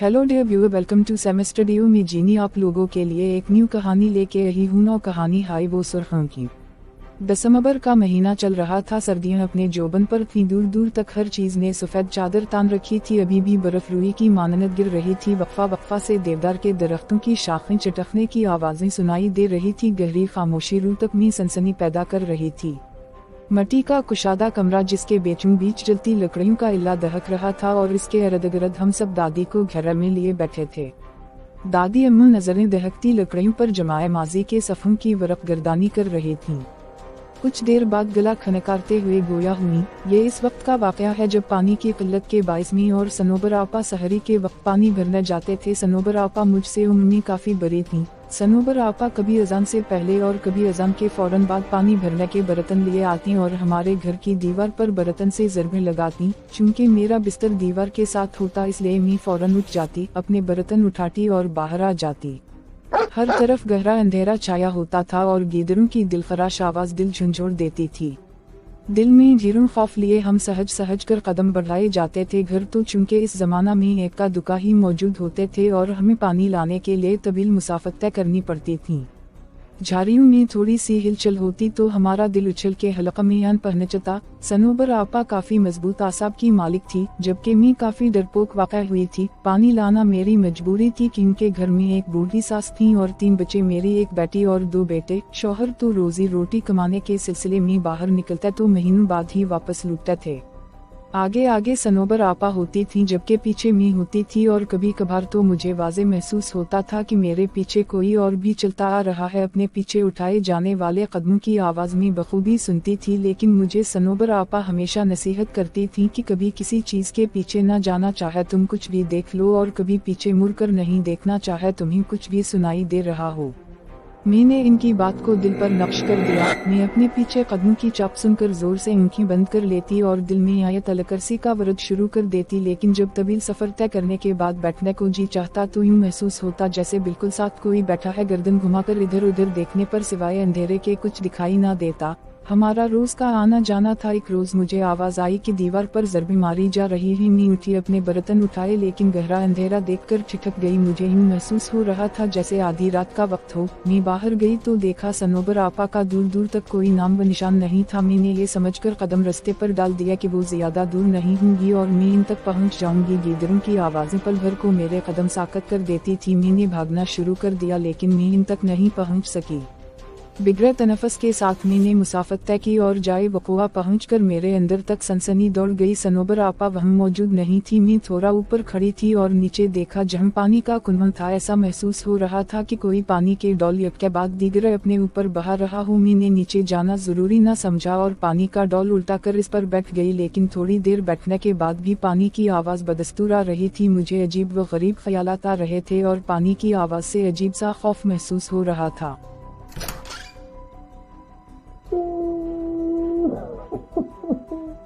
Hello dear viewer, welcome to semester two में जीनी आप लोगों के लिए एक न्यू कहानी लेके आई हूँ। नौ कहानी हाई वो सुर्खियों की। दिसंबर का महीना चल रहा था। सर्दियां अपने जोबन पर थी, दूर दूर तक हर चीज ने सफेद चादर तान रखी थी। अभी भी बर्फ रुई की मानन्नत गिर रही थी। वक्फा वक्फा से देवदार के दरख्तों की शाखें चटकने की आवाजें सुनाई दे रही थी। गहरी खामोशी रूह तक में सनसनी पैदा कर रही थी। मट्टी का कुशादा कमरा जिसके बीचों बीच जलती लकड़ियों का इल्ला दहक रहा था और इसके इर्द गिर्द हम सब दादी को घेरे में लिए बैठे थे। दादी अम्मू नजरें दहकती लकड़ियों पर जमाए माजी के सफ़ों की वरफ गर्दानी कर रही थीं। कुछ देर बाद गला खनकारते हुए गोया हुई, ये इस वक्त का वाकया है जब पानी की किल्लत के बाइस मी और सनोबर आपा सहरी के वक्त पानी भरने जाते थे। सनोबर आपा मुझसे उम्र में काफ़ी बड़ी थीं। सनोबर आपा कभी अजान से पहले और कभी अजान के फौरन बाद पानी भरने के बर्तन लिए आती और हमारे घर की दीवार पर बर्तन से ज़रबें लगाती। चूँकि मेरा बिस्तर दीवार के साथ होता इसलिए मैं फौरन उठ जाती, अपने बर्तन उठाती और बाहर आ जाती। हर तरफ गहरा अंधेरा छाया होता था और गीदड़ों की दिलखराश आवाज़ दिल झंझोड़ देती थी। दिल में ढेरों खौफ लिए हम सहज सहज कर कदम बढ़ाए जाते थे। घर तो चूंकि इस जमाना में एक का दुका ही मौजूद होते थे और हमें पानी लाने के लिए तवील मुसाफत तय करनी पड़ती थी। झाड़ियों में थोड़ी सी हिलचल होती तो हमारा दिल उछल के हलका में आन पहुंचता। सनोबर आपा काफी मजबूत आसाब की मालिक थी, जबकि मैं काफी डरपोक वाक़या हुई थी। पानी लाना मेरी मजबूरी थी क्योंकि घर में एक बूढ़ी सास थी और 3 बच्चे, मेरी एक बेटी और 2 बेटे। शौहर तो रोजी रोटी कमाने के सिलसिले में बाहर निकलते तो महीनों बाद ही वापस लौटते थे। आगे आगे सनोबर आपा होती थी जबकि पीछे मैं होती थी और कभी कभार तो मुझे वाज़े महसूस होता था कि मेरे पीछे कोई और भी चलता आ रहा है। अपने पीछे उठाए जाने वाले कदमों की आवाज़ में बखूबी सुनती थी, लेकिन मुझे सनोबर आपा हमेशा नसीहत करती थी कि कभी किसी चीज़ के पीछे न जाना, चाहे तुम कुछ भी देख लो, और कभी पीछे मुड़कर नहीं देखना, चाहे तुम्हें कुछ भी सुनाई दे रहा हो। मैंने इनकी बात को दिल पर नक्श कर दिया। मैं अपने पीछे कदमों की चाप सुनकर जोर से आंखें बंद कर लेती और दिल में आयत अलकरसी का वरद शुरू कर देती। लेकिन जब तवील सफर तय करने के बाद बैठने को जी चाहता तो यूं महसूस होता जैसे बिल्कुल साथ कोई बैठा है। गर्दन घुमाकर इधर उधर देखने पर सिवाय अंधेरे के कुछ दिखाई ना देता। हमारा रोज का आना जाना था। एक रोज मुझे आवाज आई कि दीवार पर ज़रबें मारी जा रही है। मैं उठी, अपने बर्तन उठाए, लेकिन गहरा अंधेरा देखकर ठिठक गई। मुझे यूं महसूस हो रहा था जैसे आधी रात का वक्त हो। मैं बाहर गई तो देखा सनोबर आपा का दूर दूर तक कोई नाम व निशान नहीं था। मैंने ये समझकर कदम रास्ते पर डाल दिया कि वो ज्यादा दूर नहीं होंगी और मैं इन तक पहुंच जाऊंगी। गीदड़ों की आवाजें पल भर को मेरे कदम साकत कर देती थी। मैंने भागना शुरू कर दिया, लेकिन मैं इन तक नहीं पहुंच सकी। बिगड़े तनफस के साथ मैंने मुसाफत तय की और जाए वक़ुआ पहुंचकर मेरे अंदर तक सनसनी दौड़ गई। सनोबर आपा वहाँ मौजूद नहीं थी। मैं थोड़ा ऊपर खड़ी थी और नीचे देखा जहाँ पानी का कुनवन था। ऐसा महसूस हो रहा था कि कोई पानी के डोल एक के बाद दीगर अपने ऊपर बहा रहा हो। मैंने नीचे जाना जरूरी न समझा और पानी का डोल उल्टा कर इस पर बैठ गई, लेकिन थोड़ी देर बैठने के बाद भी पानी की आवाज़ बदस्तूर आ रही थी। मुझे अजीब व गरीब ख्यालात आ रहे थे और पानी की आवाज़ से अजीब सा खौफ महसूस हो रहा था।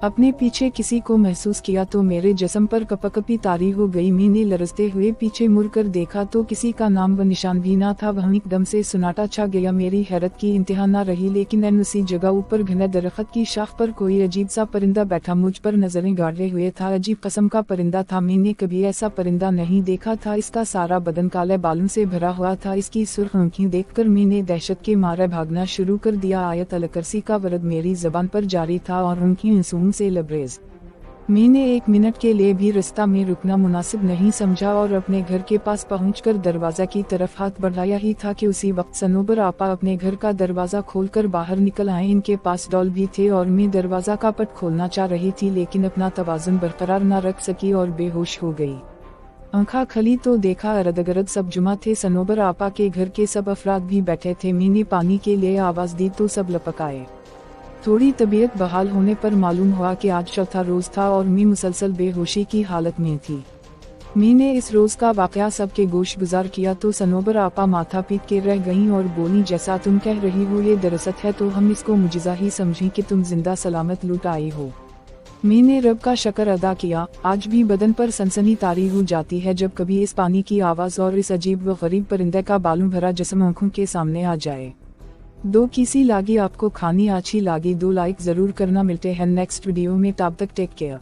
अपने पीछे किसी को महसूस किया तो मेरे जिस्म पर कपकपी तारी हो गई। मैंने लरजते हुए पीछे मुड़कर देखा तो किसी का नाम व निशान भी ना था। वहीं एकदम से सन्नाटा छा गया। मेरी हैरत की इंतहा न रही, लेकिन उसी जगह ऊपर घने दरख्त की शाख पर कोई अजीब सा परिंदा बैठा मुझ पर नजरें गाड़े हुए था। अजीब किस्म का परिंदा था। मैंने कभी ऐसा परिंदा नहीं देखा था। इसका सारा बदन काले बालों से भरा हुआ था। इसकी सुर्ख आंखें देखकर मैंने दहशत के मारे भागना शुरू कर दिया। आयत अलकरसी का वरद मेरी जबान पर जारी था और उनकी आंसुओं से लबरेज। मैंने 1 मिनट के लिए भी रास्ता में रुकना मुनासिब नहीं समझा और अपने घर के पास पहुंचकर दरवाजा की तरफ हाथ बढ़ाया ही था कि उसी वक्त सनोबर आपा अपने घर का दरवाजा खोलकर बाहर निकल आए। इनके पास डॉल भी थे और मैं दरवाजा का पट खोलना चाह रही थी, लेकिन अपना तवाज़ुन बरकरार न रख सकी और बेहोश हो गई। आंखा खली तो देखा इर्द गिर्द सब जुमा थे। सनोबर आपा के घर के सब अफराद भी बैठे थे। मैंने पानी के लिए आवाज़ दी तो सब लपक आए। थोड़ी तबीयत बहाल होने पर मालूम हुआ कि आज चौथा रोज था और मैं मुसलसल बेहोशी की हालत में थी। मैंने इस रोज का वाकया सबके गोश गुजार किया तो सनोबर आपा माथा पीट के रह गईं और बोली, जैसा तुम कह रही हो ये दरअसत है तो हम इसको मुजिजा ही समझें कि तुम जिंदा सलामत लौट आई हो। मैंने रब का शुक्र अदा किया। आज भी बदन पर सनसनी तारी हो जाती है जब कभी इस पानी की आवाज़ और इस अजीब व गरीब परिंदे का बालों भरा जिस्म आँखों के सामने आ जाए। 2 किसी लागी आपको खानी अच्छी लागी 2 लाइक जरूर करना। मिलते हैं नेक्स्ट वीडियो में, तब तक टेक केयर।